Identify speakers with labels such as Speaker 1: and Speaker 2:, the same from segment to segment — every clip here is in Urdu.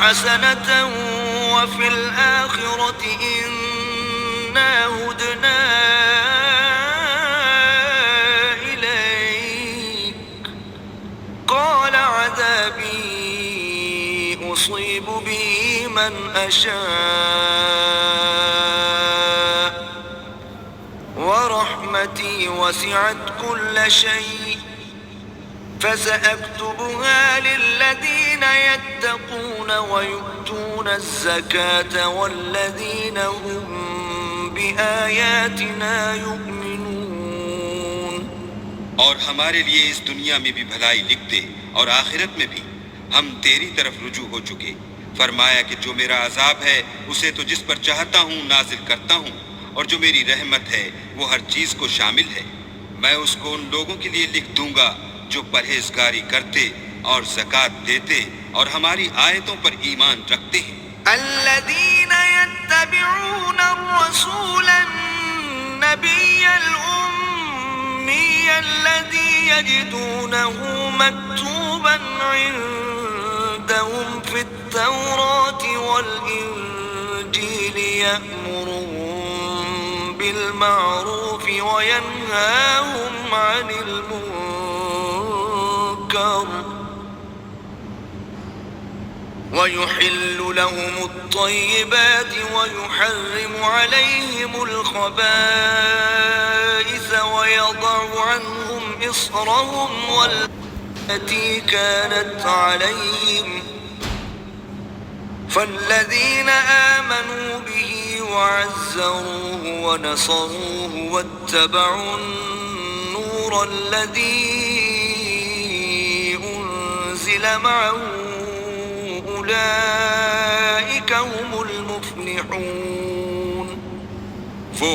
Speaker 1: حسنة وفي الآخرة إنا هدنا إليك قال عذابي أصيب به من أشاء ورحمتي وسعت كل شيء فسأكتبها للذين يتقون ويؤتون الزكاة والذين هم بآياتنا يؤمنون.
Speaker 2: اور ہمارے لیے اس دنیا میں بھی بھلائی لکھ دے اور آخرت میں بھی. ہم تیری طرف رجوع ہو چکے. فرمایا کہ جو میرا عذاب ہے اسے تو جس پر چاہتا ہوں نازل کرتا ہوں، اور جو میری رحمت ہے وہ ہر چیز کو شامل ہے. میں اس کو ان لوگوں کے لیے لکھ دوں گا جو پرہیزگاری کرتے اور زکوٰۃ دیتے اور ہماری آیتوں پر ایمان رکھتے ہیں.
Speaker 1: الذين يتبعون الرسول النبي الأمي الذي يجدونه مكتوبا عندهم في التوراة والإنجيل يأمرهم بالمعروف وينهاهم عن المنكر ويحل لهم الطيبات ويحرم عليهم الخبائث ويضع عنهم إصرهم والتي كانت عليهم فالذين آمنوا به وعزروه ونصروه واتبعوا النور الذي أنزل معه أولئك هم المفلحون.
Speaker 2: وہ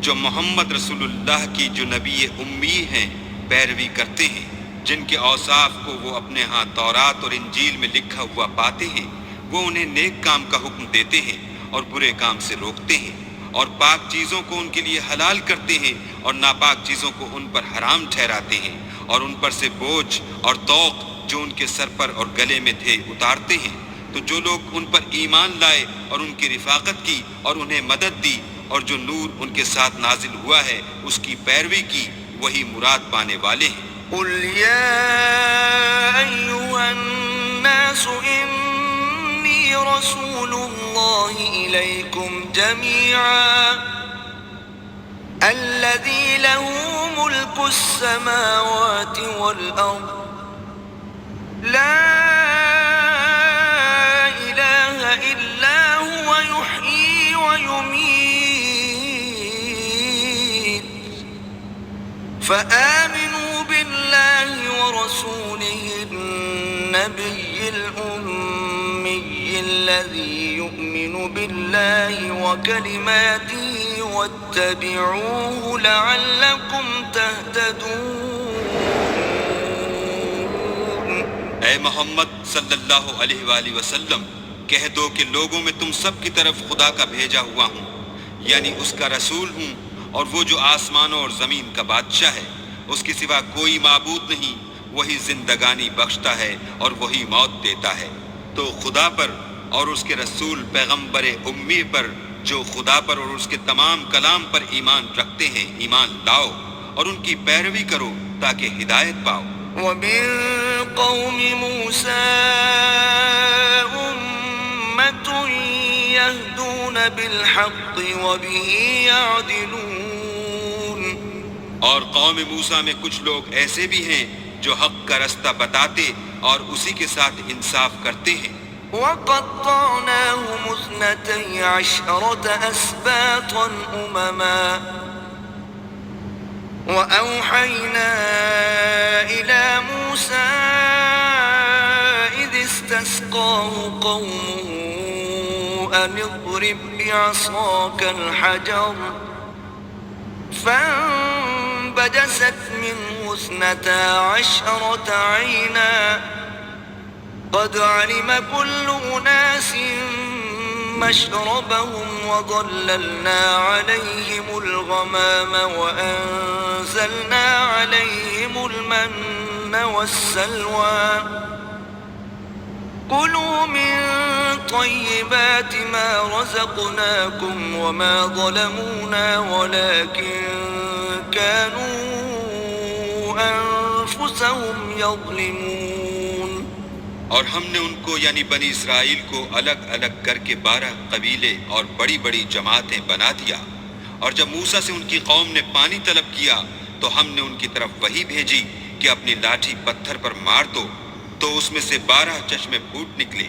Speaker 2: جو محمد رسول اللہ کی جو نبی امی ہیں پیروی کرتے ہیں، جن کے اوصاف کو وہ اپنے ہاں تورات اور انجیل میں لکھا ہوا پاتے ہیں، وہ انہیں نیک کام کا حکم دیتے ہیں اور برے کام سے روکتے ہیں، اور پاک چیزوں کو ان کے لیے حلال کرتے ہیں اور ناپاک چیزوں کو ان پر حرام ٹھہراتے ہیں، اور ان پر سے بوجھ اور طوق جو ان کے سر پر اور گلے میں تھے اتارتے ہیں. تو جو لوگ ان پر ایمان لائے اور ان کی رفاقت کی اور انہیں مدد دی اور جو نور ان کے ساتھ نازل ہوا ہے اس کی پیروی کی، وہی مراد پانے والے ہیں.
Speaker 1: قل يا أيها الناس إني رسول الله إليكم جميعا الذي له ملك السماوات والأرض لا إله إلا هو يحيي ويميت فآمنوا بالله ورسوله النبي الأمي الذي يؤمن بالله وكلماته واتبعوه لعلكم تهتدون.
Speaker 2: اے محمد صلی اللہ علیہ وآلہ وسلم، کہہ دو کہ لوگوں میں تم سب کی طرف خدا کا بھیجا ہوا ہوں، یعنی اس کا رسول ہوں، اور وہ جو آسمانوں اور زمین کا بادشاہ ہے، اس کے سوا کوئی معبود نہیں، وہی زندگانی بخشتا ہے اور وہی موت دیتا ہے. تو خدا پر اور اس کے رسول پیغمبر امی پر جو خدا پر اور اس کے تمام کلام پر ایمان رکھتے ہیں ایمان لاؤ، اور ان کی پیروی کرو تاکہ ہدایت پاؤ.
Speaker 1: ومن قوم موسى أمة يهدون بالحق وبه يعدلون.
Speaker 2: اور قوم موسیٰ میں کچھ لوگ ایسے بھی ہیں جو حق کا رستہ بتاتے اور اسی کے ساتھ انصاف کرتے ہیں.
Speaker 1: وقطعناهم 12 أسباطا أمما وأوحينا إلى موسى إذ استسقاه قومه أن اضرب بعصاك الحجر فانبجست منه 12 عينا قد علم كل أناس مشربهم وظللنا عليهم الغمام وأنزلنا عليهم المن والسلوى كلوا من طيبات ما رزقناكم وما ظلمونا ولكن كانوا أنفسهم يظلمون.
Speaker 2: اور ہم نے ان کو یعنی بنی اسرائیل کو الگ الگ کر کے 12 قبیلے اور بڑی بڑی جماعتیں بنا دیا. اور جب موسیٰ سے ان کی قوم نے پانی طلب کیا تو ہم نے ان کی طرف وحی بھیجی کہ اپنی لاٹھی پتھر پر مار دو، تو اس میں سے 12 چشمے پھوٹ نکلے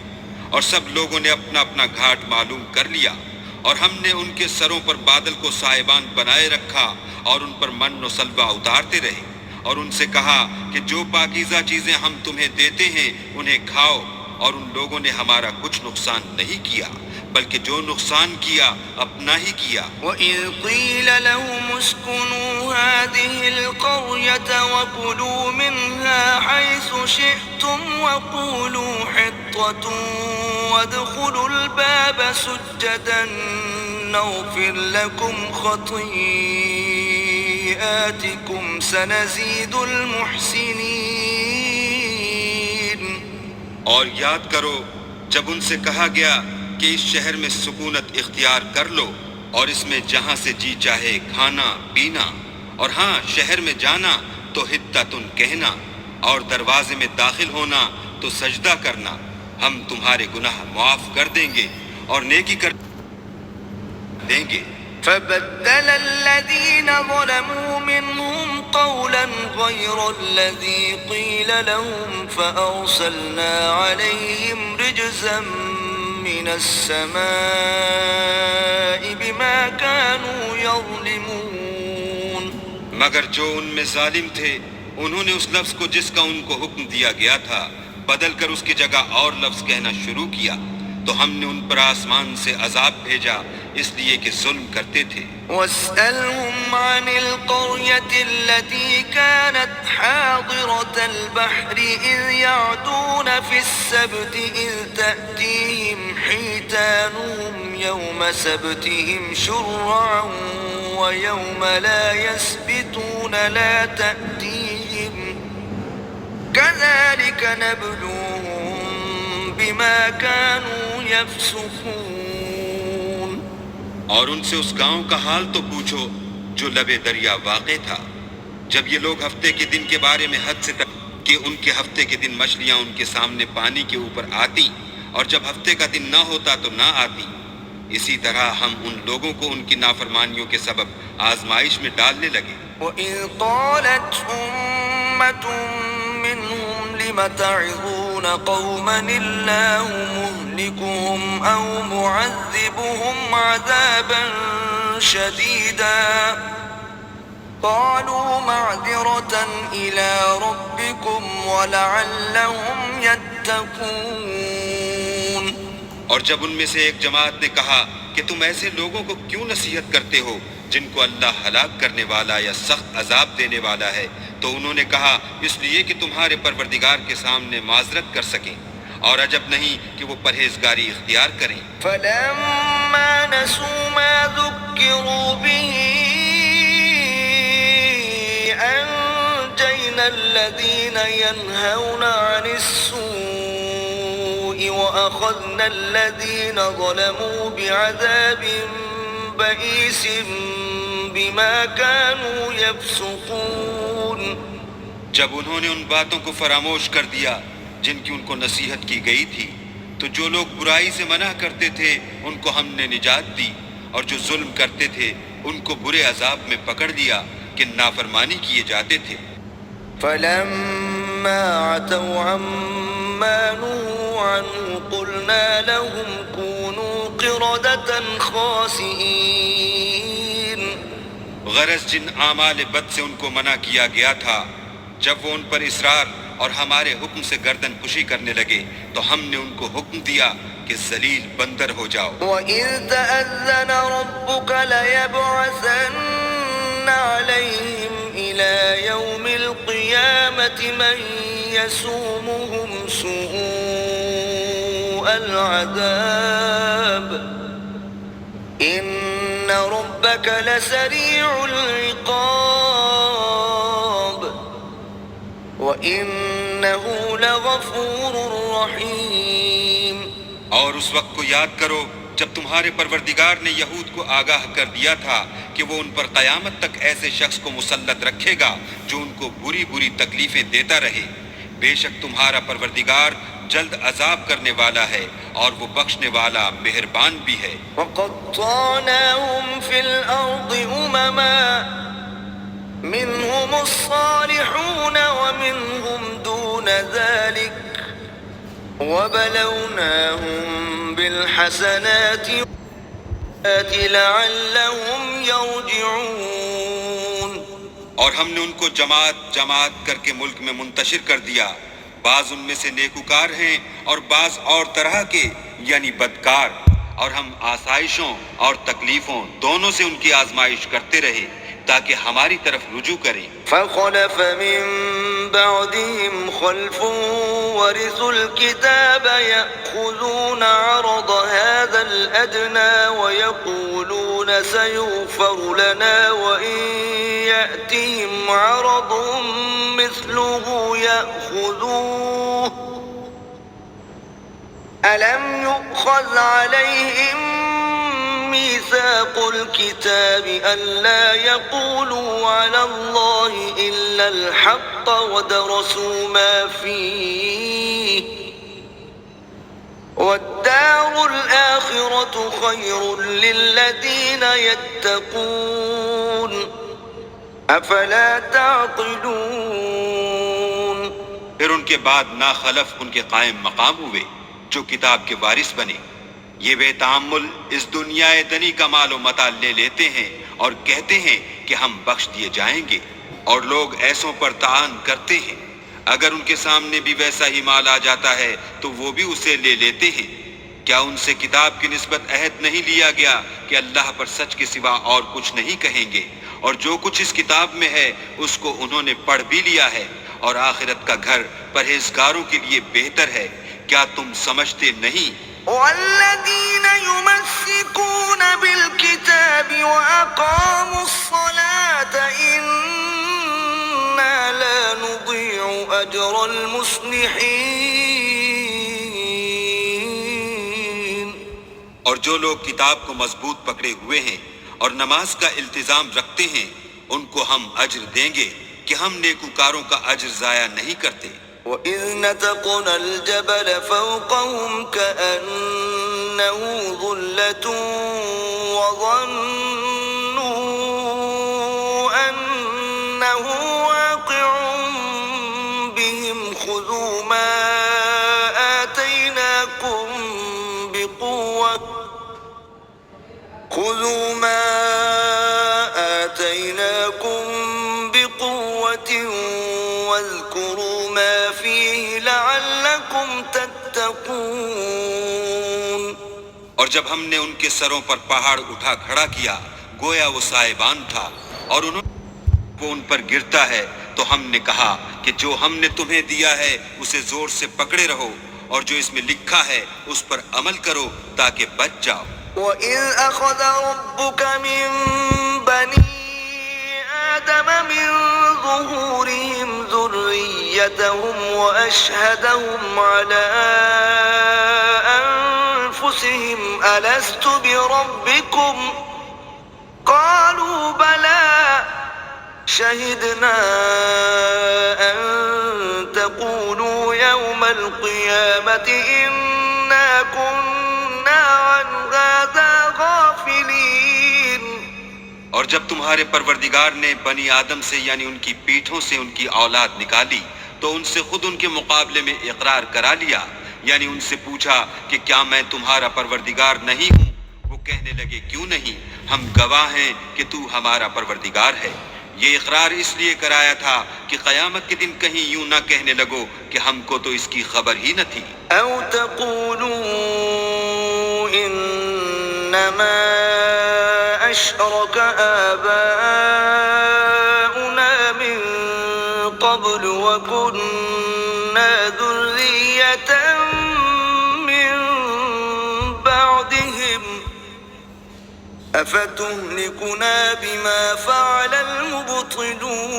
Speaker 2: اور سب لوگوں نے اپنا اپنا گھاٹ معلوم کر لیا. اور ہم نے ان کے سروں پر بادل کو سائبان بنائے رکھا اور ان پر من و سلوہ اتارتے رہے اور ان سے کہا کہ جو پاکیزہ چیزیں ہم تمہیں دیتے ہیں انہیں کھاؤ. اور ان لوگوں نے ہمارا کچھ نقصان نہیں کیا بلکہ جو نقصان کیا اپنا ہی کیا.
Speaker 1: وَإِذْ قِيلَ لَهُمُ اسْكُنُوا هَٰذِهِ الْقَرْيَةَ وَكُلُوا مِنْهَا حَيْثُ شِئْتُمْ وَقُولُوا حِطَّةٌ وَادْخُلُوا الْبَابَ سُجَّدًا نَغْفِرْ لَكُمْ خَطِيئَاتِكُمْ سَنَزِيدُ الْمُحْسِنِينَ.
Speaker 2: اور یاد کرو جب ان سے کہا گیا کہ اس شہر میں سکونت اختیار کر لو اور اس میں جہاں سے جی چاہے کھانا پینا، اور ہاں شہر میں جانا تو حطتن کہنا اور دروازے میں داخل ہونا تو سجدہ کرنا، ہم تمہارے گناہ معاف کر دیں گے اور نیکی کر دیں گے.
Speaker 1: فبدل الذين ظلموا منهم قولا غير الذي قيل لهم فأرسلنا عليهم رجزا من السماء بما كانوا يظلمون.
Speaker 2: مگر جو ان میں ظالم تھے انہوں نے اس لفظ کو جس کا ان کو حکم دیا گیا تھا بدل کر اس کی جگہ اور لفظ کہنا شروع کیا تو ہم نے ان پر آسمان سے عذاب بھیجا اس لیے کہ ظلم کرتے تھے.
Speaker 1: واسألهم عن القرية التي كانت حاضرة البحر إذ يعدون في السبت إذ تأتيهم حيتانهم يوم سبتهم شرعا ويوم لا يسبتون لا تأتيهم كذلك نبلوهم بما كانوا يفسقون.
Speaker 2: اور ان سے اس گاؤں کا حال تو پوچھو جو لبے دریا واقع تھا جب یہ لوگ ہفتے کے دن کے بارے میں حد سے تک کہ ان کے ہفتے کے دن مچھلیاں ان کے سامنے پانی کے اوپر آتی اور جب ہفتے کا دن نہ ہوتا تو نہ آتی. اسی طرح ہم ان لوگوں کو ان کی نافرمانیوں کے سبب آزمائش میں ڈالنے لگے.
Speaker 1: وَإِذْ قَالَتْ أُمَّةٌ مِّنْهُمْ لِمَ تَعِظُونَ قَوْمًا اللَّهُ مُهْلِكُهُمْ أَوْ مُعَذِّبُهُمْ عَذَابًا شَدِيدًا قَالُوا مَعْذِرَةً إِلَىٰ رَبِّكُمْ وَلَعَلَّهُمْ يَتَّقُونَ.
Speaker 2: اور جب ان میں سے ایک جماعت نے کہا کہ تم ایسے لوگوں کو کیوں نصیحت کرتے ہو جن کو اللہ ہلاک کرنے والا یا سخت عذاب دینے والا ہے، تو انہوں نے کہا اس لیے کہ تمہارے پروردگار کے سامنے معذرت کر سکیں اور عجب نہیں کہ وہ پرہیزگاری اختیار کریں.
Speaker 1: فَلَمَّا نَسُوا مَا ذُكِّرُوا بِهِ أَنجَيْنَا الَّذِينَ يَنْهَوْنَ عَنِ السُّوءِ وَأَخَذْنَا الَّذِينَ ظَلَمُوا بِعَذَابٍ بَئِيسٍ بِمَا كَانُوا يَفْسُقُونَ.
Speaker 2: جب انہوں نے ان باتوں کو فراموش کر دیا جن کی ان کو نصیحت کی گئی تھی تو جو لوگ برائی سے منع کرتے تھے ان کو ہم نے نجات دی اور جو ظلم کرتے تھے ان کو برے عذاب میں پکڑ لیا کہ نافرمانی کیے جاتے تھے.
Speaker 1: فَلَمَّا عَتَوْا عَمَّا نُهُوا عَنْهُ قُلْنَا لَهُمْ كُونُوا قِرَدَةً خَاسِئِينَ.
Speaker 2: غرض جن اعمال بد سے ان کو منع کیا گیا تھا جب وہ ان پر اصرار اور ہمارے حکم سے گردن کشی کرنے لگے تو ہم نے ان کو حکم دیا کہ ذلیل بندر ہو جاؤ.
Speaker 1: وَإِذْ تَأَذَّنَ رَبُّكَ لَيَبْعَثَنَّ عَلَيْهِمْ إِلَى يَوْمِ الْقِيَامَةِ مَنْ يَسُومُهُمْ سُوءَ الْعَذَابِ إِنَّ رَبَّكَ لَسَرِيعُ الْعِقَابِ وَإِنَّهُ لَغَفُورٌ رَحِيمٌ.
Speaker 2: اور اور اس وقت کو یاد کرو جب تمہارے پروردگار نے یہود کو آگاہ کر دیا تھا کہ وہ ان پر قیامت تک ایسے شخص کو مسلط رکھے گا جو ان کو بری بری تکلیفیں دیتا رہے۔ بے شک تمہارا پروردگار جلد عذاب کرنے والا ہے اور وہ بخشنے والا مہربان بھی ہے۔
Speaker 1: وقطعناهم في الأرض أمما منهم الصالحون ومنهم دون ذلك وبلوناهم بالحسنات لعلهم يرجعون۔
Speaker 2: اور ہم نے ان کو جماعت جماعت کر کے ملک میں منتشر کر دیا، بعض ان میں سے نیکوکار ہیں اور بعض اور طرح کے یعنی بدکار، اور ہم آسائشوں اور تکلیفوں دونوں سے ان کی آزمائش کرتے رہے تاکہ ہماری طرف رجوع کریں۔
Speaker 1: فخلف من بعدهم خلف ورثوا الكتاب يأخذون عرض هذا الأدنى ويقولون سيغفر لنا وإن يأتهم عرض مثله يأخذوه ألم يؤخذ عليهم ميثاق الكتاب ألا يقولوا على الله إلا الحق ودرسوا ما فيه والدار الآخرة خير للذين يتقون أفلا تعقلون۔
Speaker 2: پھر ان کے بعد ناخلف ان کے قائم مقام ہوئے جو کتاب کے وارث بنے، یہ بے تعامل اس دنیا دنی کا مال و متاع لے لیتے ہیں اور کہتے ہیں کہ ہم بخش دیے جائیں گے، اور لوگ ایسوں پر طعن کرتے ہیں۔ اگر ان کے سامنے بھی ویسا ہی مال آ جاتا ہے تو وہ بھی اسے لے لیتے ہیں۔ کیا ان سے کتاب کی نسبت عہد نہیں لیا گیا کہ اللہ پر سچ کے سوا اور کچھ نہیں کہیں گے، اور جو کچھ اس کتاب میں ہے اس کو انہوں نے پڑھ بھی لیا ہے، اور آخرت کا گھر پرہیزگاروں کے لیے بہتر ہے۔ کیا تم سمجھتے نہیں؟
Speaker 1: والذين يمسكون بالكتاب وأقاموا الصلاة إنا لا نضيع أجر المصلحين۔
Speaker 2: اور جو لوگ کتاب کو مضبوط پکڑے ہوئے ہیں اور نماز کا التزام رکھتے ہیں ان کو ہم اجر دیں گے کہ ہم نیکوکاروں کا اجر ضائع نہیں کرتے۔
Speaker 1: وَإِذْ نَتَقْنَا الْجَبَلَ فَوْقَهُمْ كَأَنَّهُ ظُلَّةٌ وَظَنُّوا أَنَّهُ واقع بِهِمْ خُذُوا مَا آتَيْنَاكُمْ بِقُوَّةٍ واذكروا ما فيه لعلكم تتقون۔
Speaker 2: اور جب ہم نے ان کے سروں پر پہاڑ اٹھا کھڑا کیا گویا وہ سائبان تھا، اور وہ ان پر گرتا ہے تو ہم نے کہا کہ جو ہم نے تمہیں دیا ہے اسے زور سے پکڑے رہو، اور جو اس میں لکھا ہے اس پر عمل کرو تاکہ بچ جاؤ۔
Speaker 1: وَإِذْ أَخَذَ رَبُّكَ مِن بَنِي آدَمَ مِن ظُهُورِهِمْ ذُرِّيَّتَهُمْ وَأَشْهَدَهُمْ عَلَىٰ أَنفُسِهِمْ أَلَسْتُ بِرَبِّكُمْ قَالُوا بَلَىٰ شَهِدْنَا أَن تَقُولُوا يَوْمَ الْقِيَامَةِ إِنَّا كُنَّا عَنْ هَٰذَا غَافِلِينَ۔
Speaker 2: اور جب تمہارے پروردگار نے بنی آدم سے یعنی ان کی پیٹھوں سے ان کی اولاد نکالی تو ان سے خود ان کے مقابلے میں اقرار کرا لیا، یعنی ان سے پوچھا کہ کیا میں تمہارا پروردگار نہیں ہوں؟ وہ کہنے لگے کیوں نہیں، ہم گواہ ہیں کہ تو ہمارا پروردگار ہے۔ یہ اقرار اس لیے کرایا تھا کہ قیامت کے دن کہیں یوں نہ کہنے لگو کہ ہم کو تو اس کی خبر ہی نہ تھی۔
Speaker 1: او تقولوا انما اشرك آباؤنا من قبل وكنا ذرية من بعدهم افتهلكنا بما فعل المبطلون۔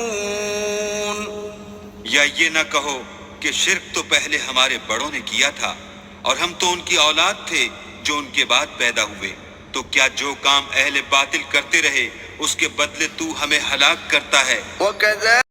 Speaker 2: یا یہ نہ کہو کہ شرک تو پہلے ہمارے بڑوں نے کیا تھا اور ہم تو ان کی اولاد تھے جو ان کے بعد پیدا ہوئے، تو کیا جو کام اہل باطل کرتے رہے اس کے بدلے تو ہمیں ہلاک کرتا ہے؟
Speaker 1: وَكَذَلِكَ